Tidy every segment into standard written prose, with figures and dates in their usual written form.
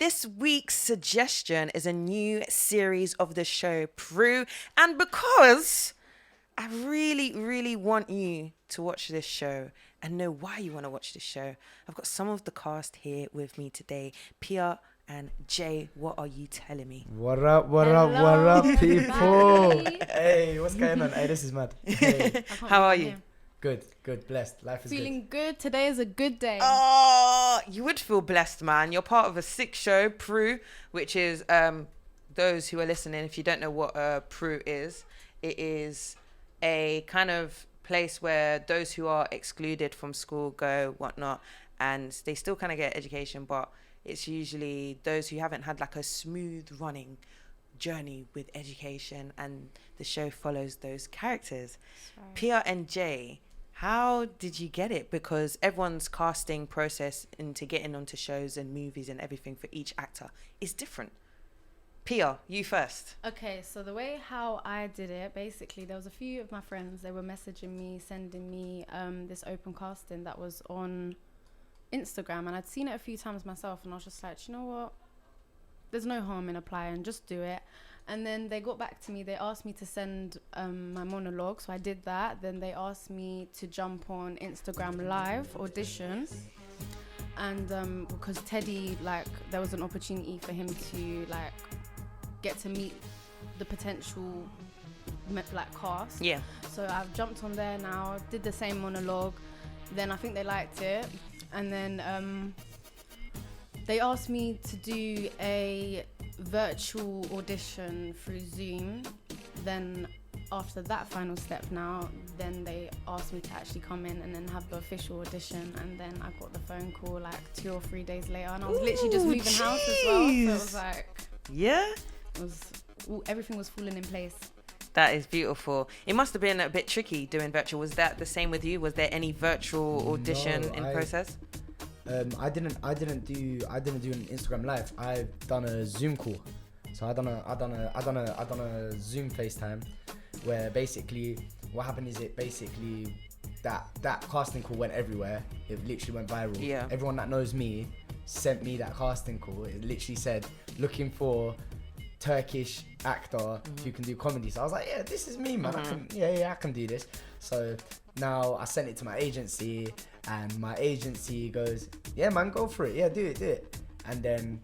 This week's suggestion is a new series of the show, Prue. And because I really, really want you to watch this show and know why you want to watch this show, I've got some of the cast here with me today. Pia and Jay, what are you telling me? What up, people? Hey, what's going on? Hey, this is mad. Hey. How are you? Good, blessed. Life is Feeling good. Today is a good day. Oh, you would feel blessed, man. You're part of a sick show, Prue, which is, those who are listening, if you don't know what Prue is, it is a kind of place where those who are excluded from school go, whatnot, and they still kind of get education, but it's usually those who haven't had like a smooth running journey with education, and the show follows those characters. Sorry. Pia and Jay, how did you get it? Because everyone's casting process into getting onto shows and movies and everything for each actor is different. Pia, you first. Okay, so the way how I did it, basically, there was a few of my friends, they were messaging me, sending me this open casting that was on Instagram, and I'd seen it a few times myself, and I was just like, you know what? There's no harm in applying, just do it. And then they got back to me, they asked me to send my monologue, so I did that. Then they asked me to jump on Instagram Live audition. And because Teddy, like, there was an opportunity for him to, like, get to meet the potential, like, cast. Yeah. So I've jumped on there now, did the same monologue. Then I think they liked it. And then they asked me to do a virtual audition through Zoom. Then after that final step now, then they asked me to actually come in and then have the official audition. And then I got the phone call like 2 or 3 days later, and I was literally just moving house as well. So it was like, yeah, everything was falling in place. That is beautiful. It must have been a bit tricky doing virtual. Was that the same with you? Was there any virtual audition process? I didn't do an Instagram Live. I've done a Zoom call. So I done a Zoom FaceTime, where basically what happened is that casting call went everywhere. It literally went viral. Yeah. Everyone that knows me sent me that casting call. It literally said looking for Turkish actor who can do comedy. So I was like, yeah, this is me, man. I can do this. So now I sent it to my agency, and my agency goes, yeah, man, go for it. Yeah, do it. And then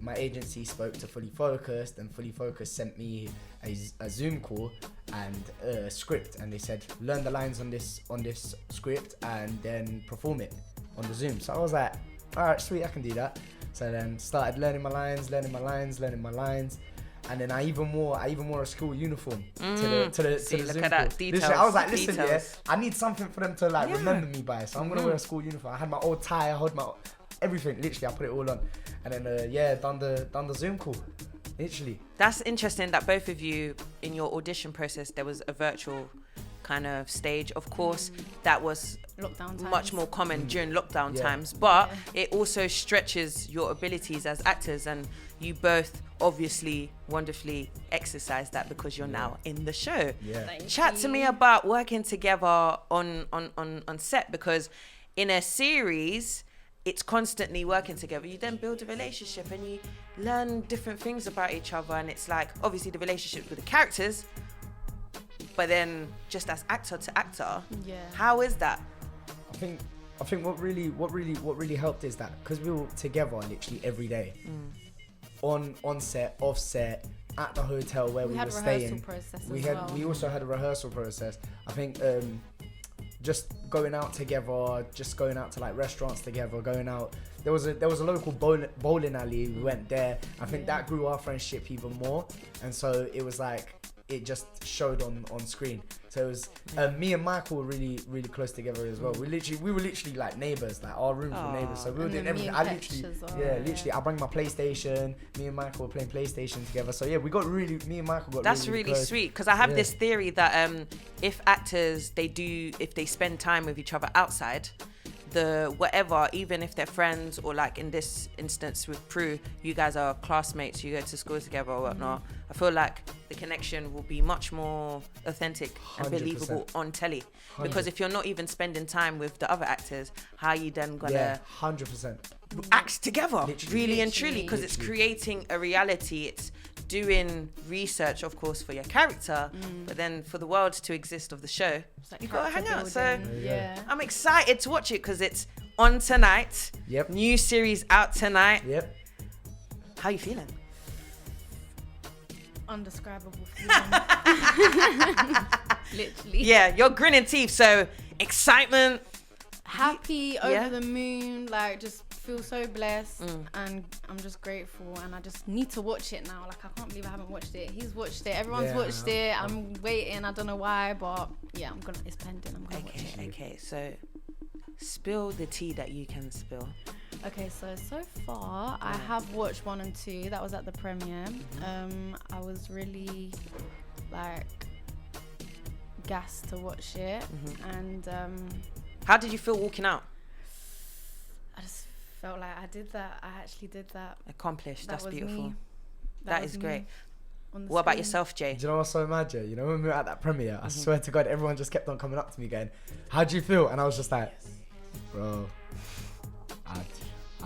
my agency spoke to Fully Focused, and Fully Focused sent me a Zoom call and a script, and they said, learn the lines on this script and then perform it on the Zoom. So I was like, all right, sweet, I can do that. So then started learning my lines, and then I even wore a school uniform to the Zoom look at that, call. details. I was like, listen, details. I need something for them to remember me by, so I'm gonna wear a school uniform. I had my old tie, I had my everything. Literally, I put it all on, and then done the Zoom call. Literally. That's interesting that both of you, in your audition process, there was a virtual kind of stage. Of course, that was much more common during lockdown times, but it also stretches your abilities as actors, and you both obviously wonderfully exercise that because you're now in the show. Chat to me about working together on set, because in a series it's constantly working together. You then build a relationship and you learn different things about each other, and it's like obviously the relationships with the characters, but then just as actor to actor, how is that? I think what really helped is that because we were together literally every day, on set, off set, at the hotel where we were staying. We also had a rehearsal process. I think just going out together, just going out to like restaurants together, going out. There was a local bowling alley. We went there. I think that grew our friendship even more, and so it was like it just showed on screen. So it was me and Michael were really, really close together as well. We were literally like neighbours. Like our rooms were neighbours. So we were doing everything. I bring my PlayStation. Me and Michael were playing PlayStation together. So yeah, me and Michael got. That's really really sweet, because I have this theory that if actors if they spend time with each other outside, the whatever, even if they're friends or like in this instance with Prue, you guys are classmates, you go to school together or whatnot. I feel like the connection will be much more authentic 100%. And believable on telly. 100%. Because if you're not even spending time with the other actors, how are you then gonna 100% act together? Really and truly, because it's creating a reality. It's doing research, of course, for your character, but then for the world to exist of the show, like you gotta hang out. So I'm excited to watch it because it's on tonight. New series out tonight. How you feeling? Undescribable feeling. Literally. Yeah, you're grinning teeth. So excitement, happy, over the moon, like just feel so blessed, and I'm just grateful, and I just need to watch it now. Like I can't believe I haven't watched it. He's watched it. Everyone's watched it. I'm waiting. I don't know why, but yeah, it's pending. I'm gonna watch it. Okay. So spill the tea that you can spill. Okay, so far I have watched 1 and 2. That was at the premiere. I was really like gassed to watch it, and how did you feel walking out? I just felt like I actually did that. Accomplished. That's was beautiful. Me. That is great. What about yourself, Jay? Do you know what's so mad, Jay? You know when we were at that premiere, I swear to God, everyone just kept on coming up to me going, "How do you feel?" And I was just like, "Bro, I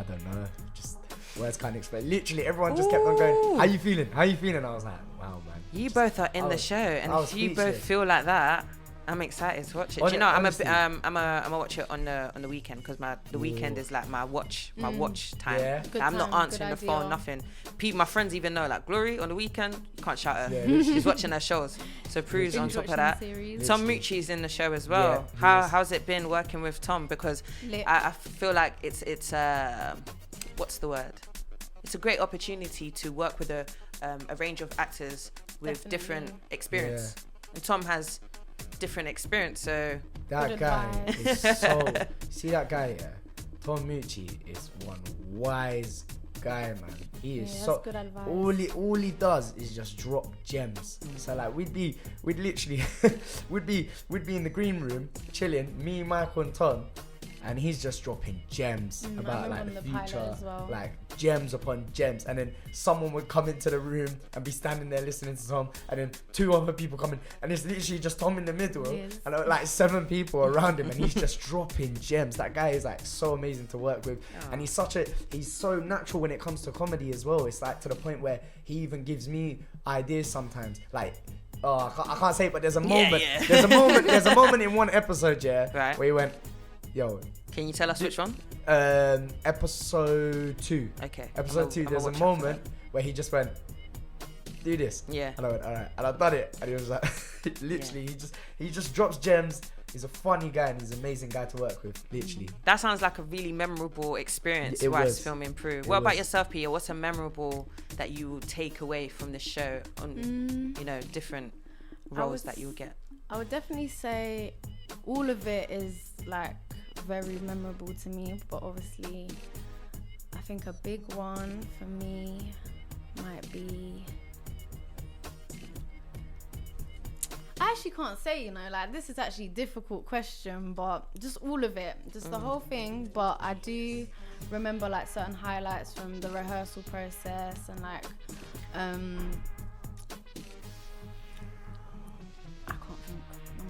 don't know. Just words can't explain." Literally, everyone just kept on going, "How you feeling? How you feeling?" And I was like, "Wow, man." You both are in the show, and if you both feel like that, I'm excited to watch it. Do you know, I'm a watch it on the weekend, because the weekend is like my watch time. Yeah. I'm not answering the phone, nothing. My friends even know, like Glory on the weekend, you can't shout her. Yeah, she's watching her shows. So Prue's on top of that. Tom Mucci's in the show as well. Yeah, how's it been working with Tom? Because I feel like it's what's the word? It's a great opportunity to work with a range of actors with different experience. Yeah. And Tom has different experience, so that guy is so see that guy, Tom Mucci is one wise guy, man. He is so good advice. All he does is just drop gems. So like we'd be in the green room chilling, me, Michael and Tom, and he's just dropping gems about like the future, like gems upon gems. And then someone would come into the room and be standing there listening to Tom, and then 2 other people come in, and it's literally just Tom in the middle, and like 7 people around him, and he's just dropping gems. That guy is like so amazing to work with, and he's so natural when it comes to comedy as well. It's like to the point where he even gives me ideas sometimes, like. Oh, I can't say it, but there's a moment. There's a moment in one episode, where he went, "Yo, can you tell us which one?" Episode 2. Okay. Episode 2. There's a moment where he just went, "Do this." Yeah. And I went, "All right," and I've done it. And he was like, literally, he just drops gems. He's a funny guy and he's an amazing guy to work with. Literally. That sounds like a really memorable experience whilst filming Prue. What about yourself, Pia? What's a memorable that you will take away from the show on, different roles that you'll get? I would definitely say all of it is like very memorable to me, but obviously I think a big one for me might be, I actually can't say, like this is actually a difficult question, but just all of it, just the whole thing. But I do remember like certain highlights from the rehearsal process, and like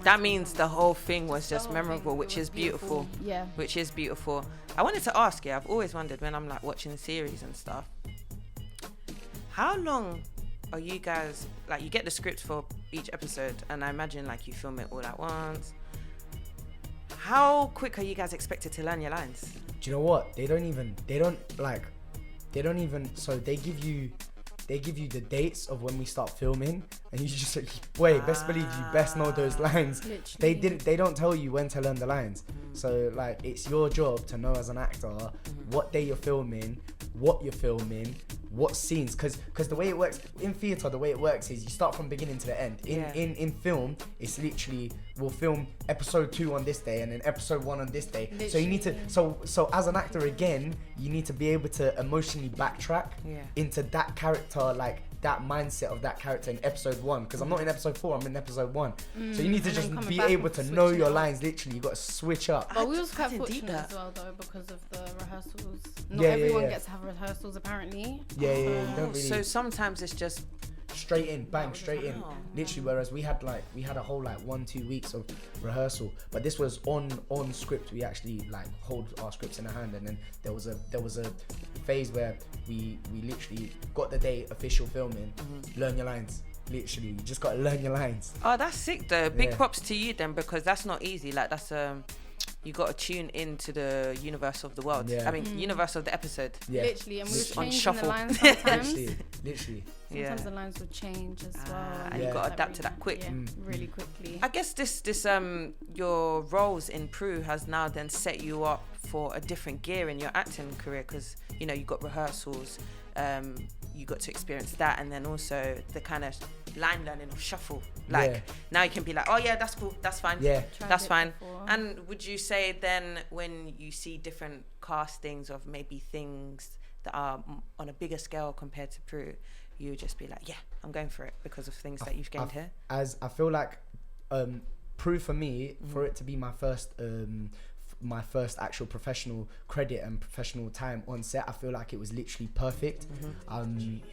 that means the whole thing was just memorable, which is beautiful. Yeah. Which is beautiful. I wanted to ask you, I've always wondered when I'm like watching series and stuff, how long are you guys, like you get the script for each episode, and I imagine like you film it all at once. How quick are you guys expected to learn your lines? Do you know what? They don't even, so they give you the dates of when we start filming, and you just like, wait, best believe you best know those lines. Literally. They don't tell you when to learn the lines. So like it's your job to know as an actor what day you're filming, what you're filming, what scenes, because the way it works in theatre, the way it works is you start from beginning to the end. In film, it's literally we'll film episode 2 on this day and then episode 1 on this day. Literally. So you need to so as an actor again, you need to be able to emotionally backtrack into that character, like that mindset of that character in episode 1, because I'm not in episode 4, I'm in episode 1. So you need to just be able to know your lines. Literally, you got to switch up. But we was quite fortunate as well, though, because of the rehearsals. Not everyone gets to have rehearsals, apparently. You don't really. So sometimes it's just straight in, bang, straight in. Literally, whereas we had a whole 1-2 weeks of rehearsal, but this was on script. We actually hold our scripts in our hand, and then there was a phase where we literally got the day official filming. Learn your lines. Literally, you just gotta learn your lines. Oh, that's sick though. Big props to you then, because that's not easy. That's you got to tune into the universe of the world. I mean, universe of the episode. Literally, and we were changing shuffle. the lines sometimes. literally. Sometimes the lines would change as well. And you got to adapt to that quick. Really quickly. I guess this your roles in Peru has now then set you up for a different gear in your acting career, because you got rehearsals, you got to experience that, and then also the kind of line learning of shuffle. Now you can be like, oh yeah, that's cool, that's fine, that's fine. And would you say then, when you see different castings of maybe things that are on a bigger scale compared to Peru, you would just be like, yeah, I'm going for it because of things that you've gained here? As I feel like Peru for me, for it to be my first actual professional credit and professional time on set, I feel like it was literally perfect.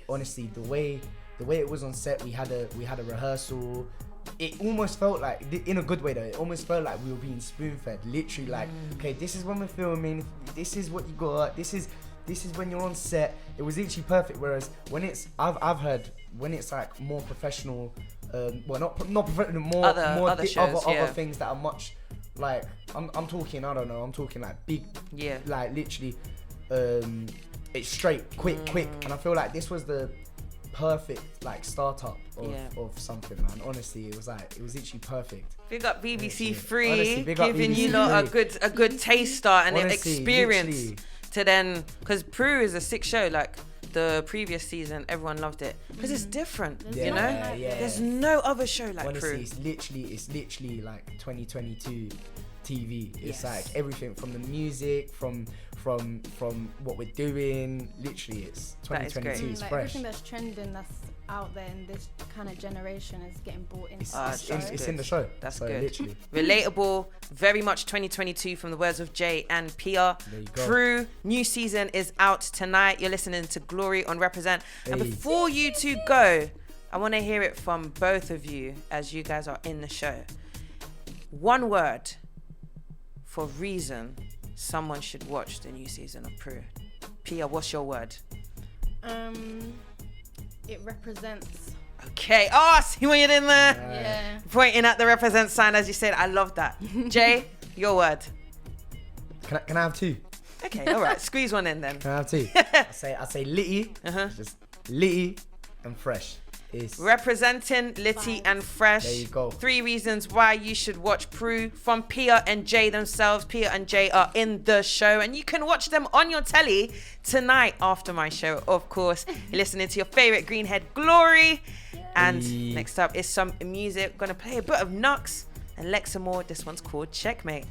Honestly, the way it was on set, we had a rehearsal. It almost felt like, in a good way though, it almost felt like we were being spoon-fed. Literally, okay, this is when we're filming, this is what you got, this is when you're on set. It was literally perfect. Whereas when it's, I've heard when it's more professional, not professional, more other shows, other things that are much I'm talking, I don't know, I'm talking big, literally, it's straight, quick, and I feel like this was the perfect startup of something, man. Honestly, it was literally perfect. Big up BBC Three, giving you lot a good taster and an experience literally. To then, because Peru is a sick show. The previous season, everyone loved it because it's different. There's no other show like honestly, Peru. It's literally 2022 TV. It's everything from the music, from what we're doing. Literally, it's 2022. It's fresh. Everything that's trending, that's out there in this kind of generation is getting bought into. It's in the show. That's so good. Literally. Relatable, very much 2022 from the words of Jay and Pia. Peru, new season is out tonight. You're listening to Glory on Represent. And before you two go, I want to hear it from both of you as you guys are in the show. One word for reason someone should watch the new season of Peru. Pia, what's your word? It represents. Okay. Oh, I see what you did there. Pointing at the represent sign, as you said. I love that. Jay, your word. Can I have 2? Okay, all right. Squeeze one in then. Can I have 2? I say litty, just litty and fresh. Representing litty and fresh. There you go. 3 reasons why you should watch Peru from Pia and Jay themselves. Pia and Jay are in the show, and you can watch them on your telly tonight after my show, of course. You're listening to your favorite Greenhead Glory. And next up is some music. We're gonna play a bit of Nux and Lexa Moore. This one's called Checkmate.